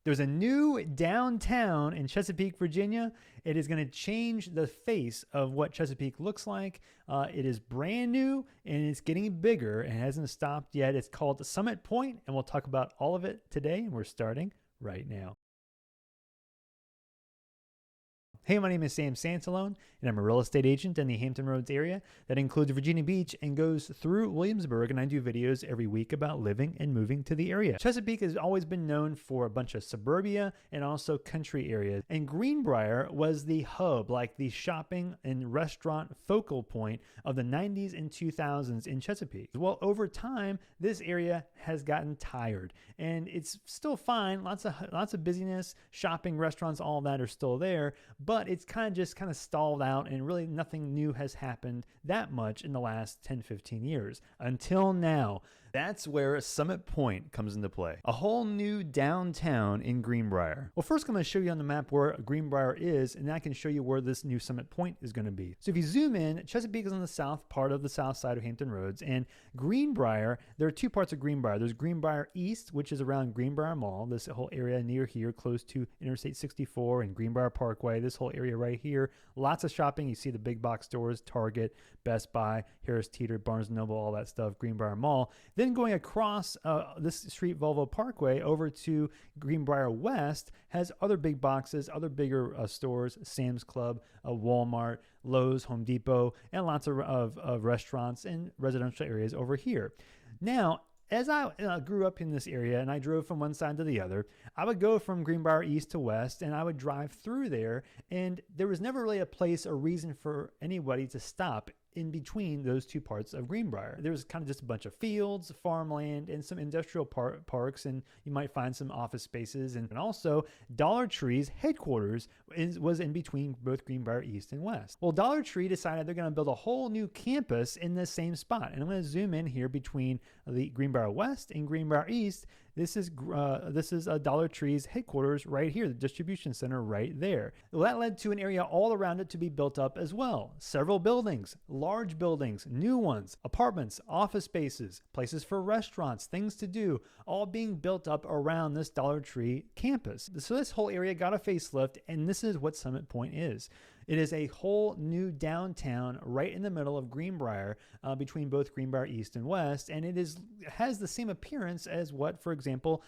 There's a new downtown in Chesapeake, Virginia. It is going to change the face of what Chesapeake looks like. It is brand new and it's getting bigger and hasn't stopped yet. It's called Summit Pointe, and we'll talk about all of it today. And we're starting right now. Hey, my name is Sam Santalone, and I'm a real estate agent in the Hampton Roads area that includes Virginia Beach and goes through Williamsburg, and I do videos every week about living and moving to the area. Chesapeake has always been known for a bunch of suburbia and also country areas, and Greenbrier was the hub, like the shopping and restaurant focal point of the 90s and 2000s in Chesapeake. Well, over time, this area has gotten tired, and it's still fine. Lots of busyness, shopping, restaurants, all that are still there, but it's kind of stalled out, and really nothing new has happened that much in the last 10-15 years until now. That's where Summit Pointe comes into play. A whole new downtown in Greenbrier. Well, first I'm going to show you on the map where Greenbrier is, and then I can show you where this new Summit Pointe is going to be. So if you zoom in, Chesapeake is on the south part of the south side of Hampton Roads, and Greenbrier, there are two parts of Greenbrier. There's Greenbrier East, which is around Greenbrier Mall, this whole area near here, close to Interstate 64 and Greenbrier Parkway, this whole area right here. Lots of shopping. You see the big box stores, Target, Best Buy, Harris Teeter, Barnes & Noble, all that stuff, Greenbrier Mall. Then going across this street, Volvo Parkway, over to Greenbrier West has other big boxes, other bigger stores, Sam's Club, Walmart, Lowe's, Home Depot, and lots of restaurants and residential areas over here. Now, as I grew up in this area and I drove from one side to the other, I would go from Greenbrier East to West, and I would drive through there, and there was never really a place or reason for anybody to stop in between those two parts of Greenbrier. There was kind of just a bunch of fields, farmland, and some industrial parks, and you might find some office spaces, and also Dollar Tree's headquarters was in between both Greenbrier East and West. Well, Dollar Tree decided they're going to build a whole new campus in the same spot, and I'm going to zoom in here between the Greenbrier West and Greenbrier East. This is Dollar Tree's headquarters right here, the distribution center right there. Well, that led to an area all around it to be built up as well. Several buildings, large buildings, new ones, apartments, office spaces, places for restaurants, things to do, all being built up around this Dollar Tree campus. So this whole area got a facelift, and this is what Summit Pointe is. It is a whole new downtown right in the middle of Greenbrier, between both Greenbrier East and West, and it has the same appearance as what, for example,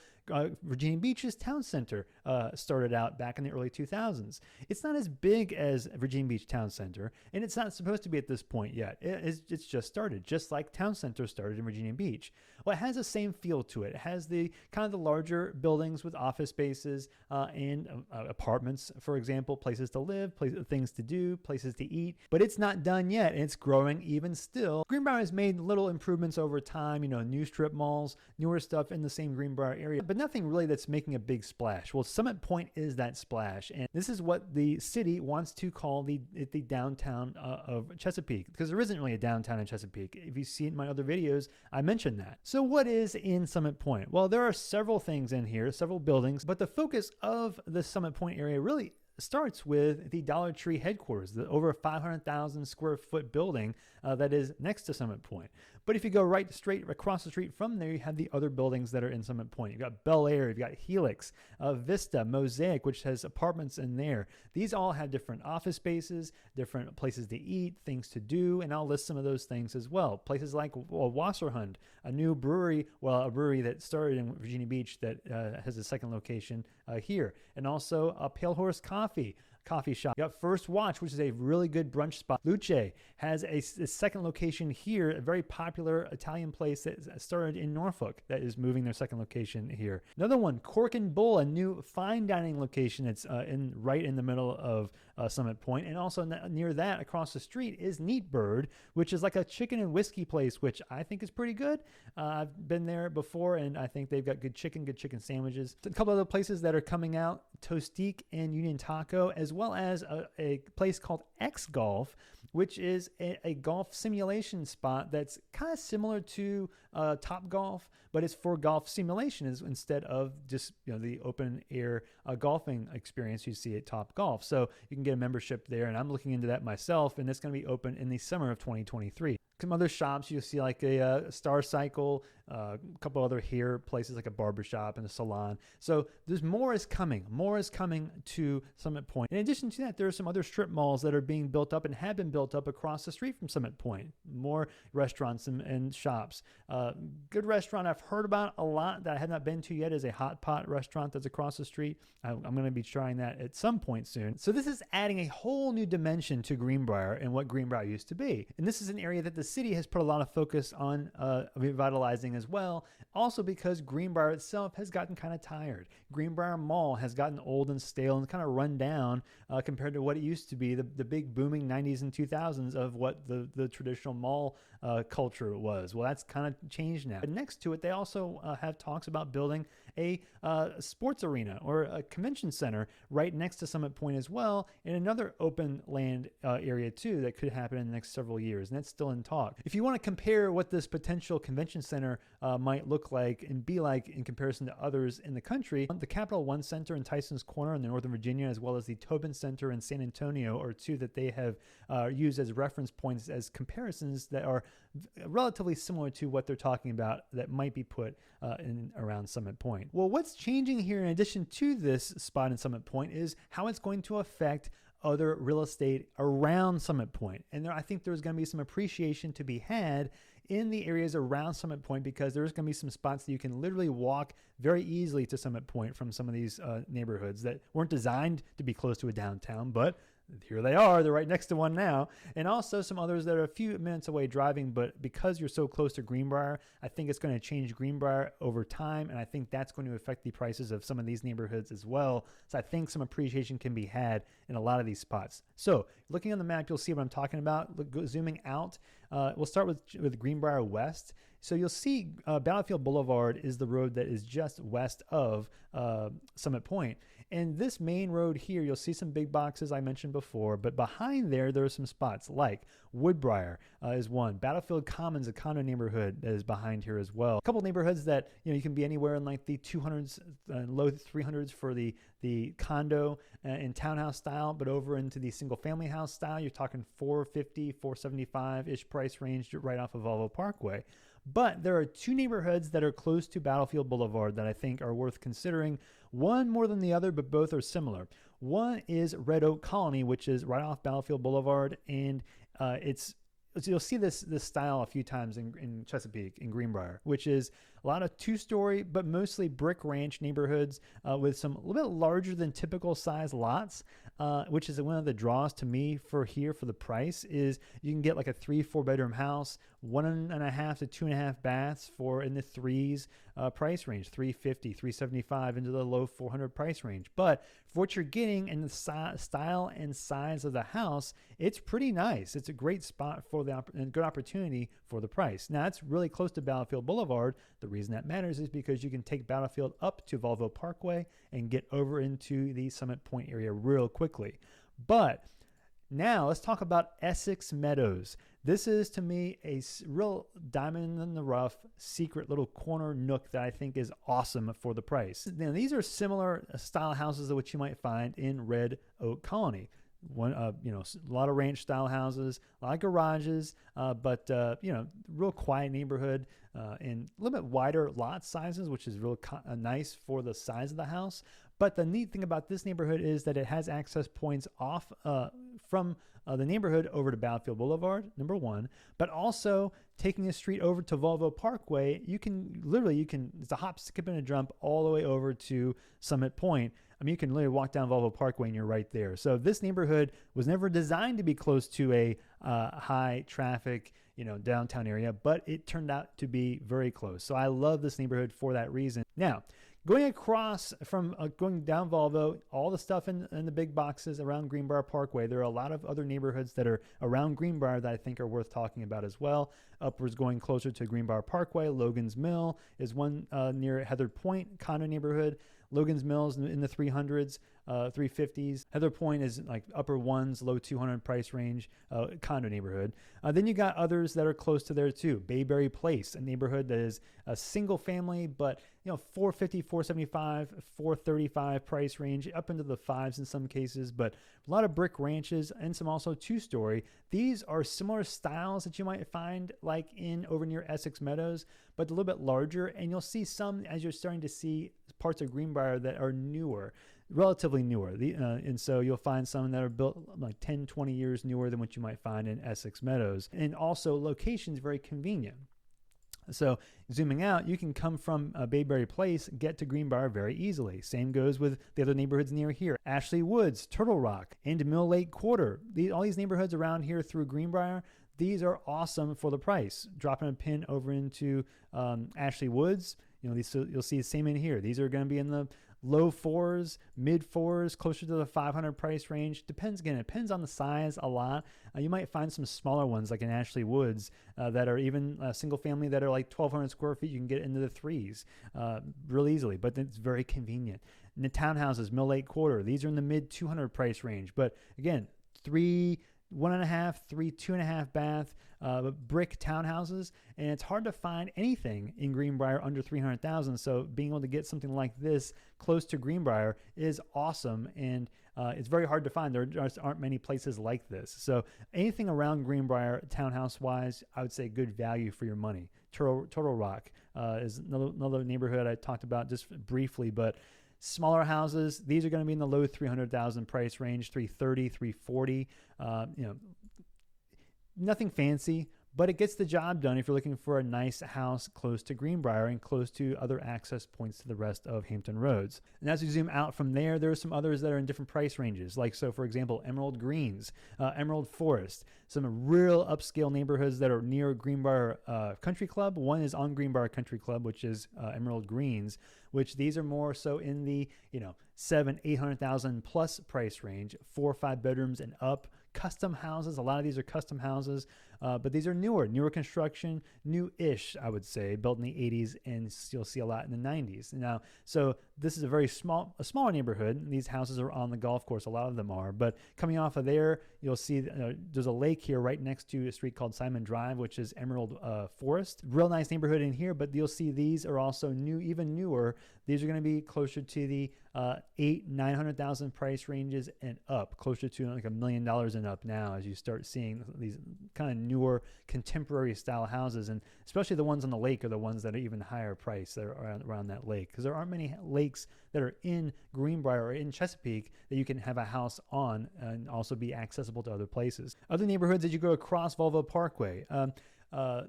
Virginia Beach's town center started out back in the early 2000s. It's not as big as Virginia Beach Town Center, and it's not supposed to be at this point yet. It's just started, just like Town Center started in Virginia Beach. Well, it has the same feel to it. It has the kind of the larger buildings with office spaces and apartments, for example, places to live, things to do, places to eat. But it's not done yet, and it's growing even still. Greenbrier has made little improvements over time, new strip malls, newer stuff in the same Greenbrier area, but nothing really that's making a big splash. Well, Summit Pointe is that splash, and this is what the city wants to call the downtown of Chesapeake, because there isn't really a downtown in Chesapeake. If you see it in my other videos, I mentioned that. So what is in Summit Pointe? Well, there are several things in here, several buildings, but the focus of the Summit Pointe area really starts with the Dollar Tree headquarters, the over 500,000 square foot building that is next to Summit Pointe. But if you go straight across the street from there, you have the other buildings that are in Summit Pointe. You've got Bel Air, you've got Helix, Vista, Mosaic, which has apartments in there. These all have different office spaces, different places to eat, things to do, and I'll list some of those things as well. Places like Wasserhund, a new brewery, a brewery that started in Virginia Beach that has a second location here, and also a Pale Horse coffee shop. You got First Watch, which is a really good brunch spot. Luce has a second location here, a very popular Italian place that started in Norfolk that is moving their second location here. Another one, Cork and Bull, a new fine dining location that's right in the middle of Summit Pointe. And also near that, across the street, is Neat Bird, which is like a chicken and whiskey place, which I think is pretty good. I've been there before, and I think they've got good chicken sandwiches. A couple other places that are coming out, Toastique and Union Taco, as well as a place called X Golf, which is a golf simulation spot that's kind of similar to Top Golf, but it's for golf simulation instead of just the open air golfing experience you see at Top Golf. So you can get a membership there, and I'm looking into that myself, and it's going to be open in the summer of 2023. Some other shops you'll see like a Star Cycle, a couple other hair places like a barbershop and a salon. So there's more is coming. More is coming to Summit Pointe. In addition to that, there are some other strip malls that are being built up and have been built up across the street from Summit Pointe. More restaurants and shops. Good restaurant I've heard about a lot that I have not been to yet is a Hot Pot restaurant that's across the street. I'm going to be trying that at some point soon. So this is adding a whole new dimension to Greenbrier and what Greenbrier used to be. And this is an area that the city has put a lot of focus on revitalizing as well. Also because Greenbrier itself has gotten kind of tired. Greenbrier Mall has gotten old and stale and kind of run down compared to what it used to be, the big booming 90s and 2000s of what the traditional mall culture was. Well, that's kind of changed now. But next to it, they also have talks about building a sports arena or a convention center right next to Summit Pointe as well, in another open land area too that could happen in the next several years, and that's still in talk. If you want to compare what this potential convention center might look like and be like in comparison to others in the country, the Capital One Center in Tyson's Corner in Northern Virginia, as well as the Tobin Center in San Antonio, are two that they have used as reference points as comparisons that are relatively similar to what they're talking about that might be put in around Summit Pointe. Well, what's changing here in addition to this spot in Summit Pointe is how it's going to affect other real estate around Summit Pointe. And I think there's going to be some appreciation to be had in the areas around Summit Pointe, because there's going to be some spots that you can literally walk very easily to Summit Pointe from some of these neighborhoods that weren't designed to be close to a downtown, but here they are. They're right next to one now. And also some others that are a few minutes away driving, but because you're so close to Greenbrier, I think it's going to change Greenbrier over time, and I think that's going to affect the prices of some of these neighborhoods as well. So I think some appreciation can be had in a lot of these spots. So looking on the map, you'll see what I'm talking about. Zooming out, we'll start with Greenbrier West. So you'll see Battlefield Boulevard is the road that is just west of Summit Pointe. And this main road here, you'll see some big boxes I mentioned before, but behind there are some spots like Woodbriar is one. Battlefield Commons, a condo neighborhood that is behind here as well. A couple neighborhoods that you can be anywhere in like the 200s, low 300s for the condo and townhouse style, but over into the single family house style, you're talking 450, 475-ish price range right off of Volvo Parkway. But there are two neighborhoods that are close to Battlefield Boulevard that I think are worth considering. One more than the other, but both are similar. One is Red Oak Colony, which is right off Battlefield Boulevard, and you'll see this style a few times in Chesapeake, in Greenbrier, which is a lot of two-story, but mostly brick ranch neighborhoods with some a little bit larger than typical size lots, which is one of the draws to me for the price is you can get like a 3-4 bedroom house, 1.5 to 2.5 baths for in the threes price range, 350, 375 into the low 400 price range. But for what you're getting and the style and size of the house, it's pretty nice. It's a great spot for and good opportunity for the price. Now, it's really close to Battlefield Boulevard. The reason that matters is because you can take Battlefield up to Volvo Parkway and get over into the Summit Pointe area real quickly. But now let's talk about Essex Meadows. This is, to me, a real diamond in the rough, secret little corner nook that I think is awesome for the price. Now, these are similar style houses of which you might find in Red Oak Colony. A lot of ranch style houses, a lot of garages, but real quiet neighborhood and a little bit wider lot sizes, which is real nice for the size of the house. But the neat thing about this neighborhood is that it has access points off from the neighborhood over to Battlefield Boulevard, number one, but also taking a street over to Volvo Parkway, it's a hop, skip, and a jump all the way over to Summit Pointe. I mean, you can literally walk down Volvo Parkway and you're right there. So this neighborhood was never designed to be close to a high traffic, downtown area, but it turned out to be very close. So I love this neighborhood for that reason. Now, going across from going down Volvo, all the stuff in the big boxes around Greenbrier Parkway, there are a lot of other neighborhoods that are around Greenbrier that I think are worth talking about as well. Upwards going closer to Greenbrier Parkway, Logan's Mill is one near Heather Point condo neighborhood. Logan's Mills in the 300s, 350s. Heather Point is like upper ones, low 200 price range, condo neighborhood. Then you got others that are close to there too. Bayberry Place, a neighborhood that is a single family, but 450, 475, 435 price range, up into the fives in some cases, but a lot of brick ranches and some also two-story. These are similar styles that you might find like over near Essex Meadows, but a little bit larger. And you'll see some, as you're starting to see parts of Greenbrier that are newer, relatively newer. And so you'll find some that are built like 10, 20 years newer than what you might find in Essex Meadows. And also locations very convenient. So zooming out, you can come from Bayberry Place, get to Greenbrier very easily. Same goes with the other neighborhoods near here. Ashley Woods, Turtle Rock, and Mill Lake Quarter. all these neighborhoods around here through Greenbrier, these are awesome for the price. Dropping a pin over into Ashley Woods, you'll see the same in here. These are going to be in the low fours, mid fours, closer to the 500 price range. It depends on the size a lot. You might find some smaller ones like in Ashley Woods that are even single family that are like 1,200 square feet. You can get into the threes real easily, but it's very convenient. And the townhouses, Mill Lake Quarter, these are in the mid 200 price range. But again, 3, 1.5, 3, 2.5 bath brick townhouses, and it's hard to find anything in Greenbrier under 300,000. So being able to get something like this close to Greenbrier is awesome, and it's very hard to find. There just aren't many places like this. So anything around Greenbrier townhouse wise, I would say good value for your money. Turtle Rock is another neighborhood I talked about just briefly, but smaller houses, these are going to be in the low 300,000 price range, 330, 340. Nothing fancy, but it gets the job done if you're looking for a nice house close to Greenbrier and close to other access points to the rest of Hampton Roads. And as you zoom out from there, there are some others that are in different price ranges. For example, Emerald Greens, Emerald Forest, some real upscale neighborhoods that are near Greenbrier Country Club. One is on Greenbrier Country Club, which is Emerald Greens, which these are more so in the 700,000-800,000 plus price range, 4 or 5 bedrooms and up. Custom houses, a lot of these are custom houses, but these are newer construction, new-ish, I would say, built in the 80s, and you'll see a lot in the 90s. Now, so this is a smaller neighborhood. These houses are on the golf course, a lot of them are, but coming off of there, you'll see there's a lake here right next to a street called Simon Drive, which is Emerald Forest. Real nice neighborhood in here, but you'll see these are also new, even newer. These are going to be closer to the 800,000-900,000 price ranges and up, closer to like $1 million and up now, as you start seeing these kind of newer contemporary style houses. And especially the ones on the lake are the ones that are even higher price that are around that lake, because there aren't many lakes that are in Greenbrier or in Chesapeake that you can have a house on and also be accessible to other places. Other neighborhoods as you go across Volvo Parkway,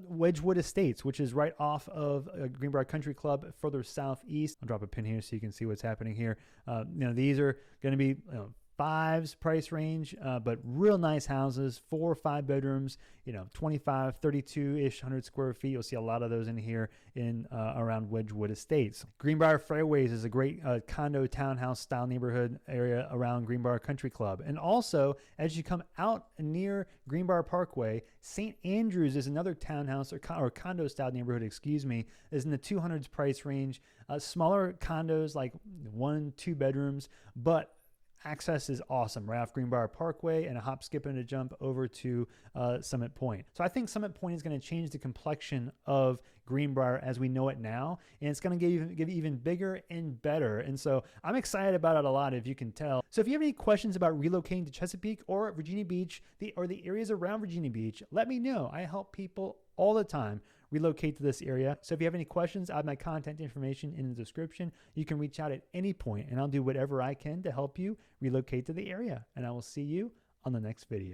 Wedgwood Estates, which is right off of Greenbrier Country Club further southeast. I'll drop a pin here so you can see what's happening here. These are going to be fives price range, but real nice houses, 4 or 5 bedrooms, 25, 32-ish 100 square feet. You'll see a lot of those in here in around Wedgwood Estates. Greenbrier Fairways is a great condo townhouse style neighborhood area around Greenbrier Country Club. And also, as you come out near Greenbrier Parkway, St. Andrews is another townhouse or condo style neighborhood, is in the 200s price range. Smaller condos, like 1-2 bedrooms, but access is awesome right off Greenbrier Parkway, and a hop, skip, and a jump over to Summit Pointe. So I think Summit Pointe is going to change the complexion of Greenbrier as we know it now, and it's going to get even bigger and better. And so I'm excited about it a lot, if you can tell. So if you have any questions about relocating to Chesapeake or Virginia Beach, or the areas around Virginia Beach, let me know. I help people all the time relocate to this area. So if you have any questions, I have my contact information in the description. You can reach out at any point, and I'll do whatever I can to help you relocate to the area. And I will see you on the next video.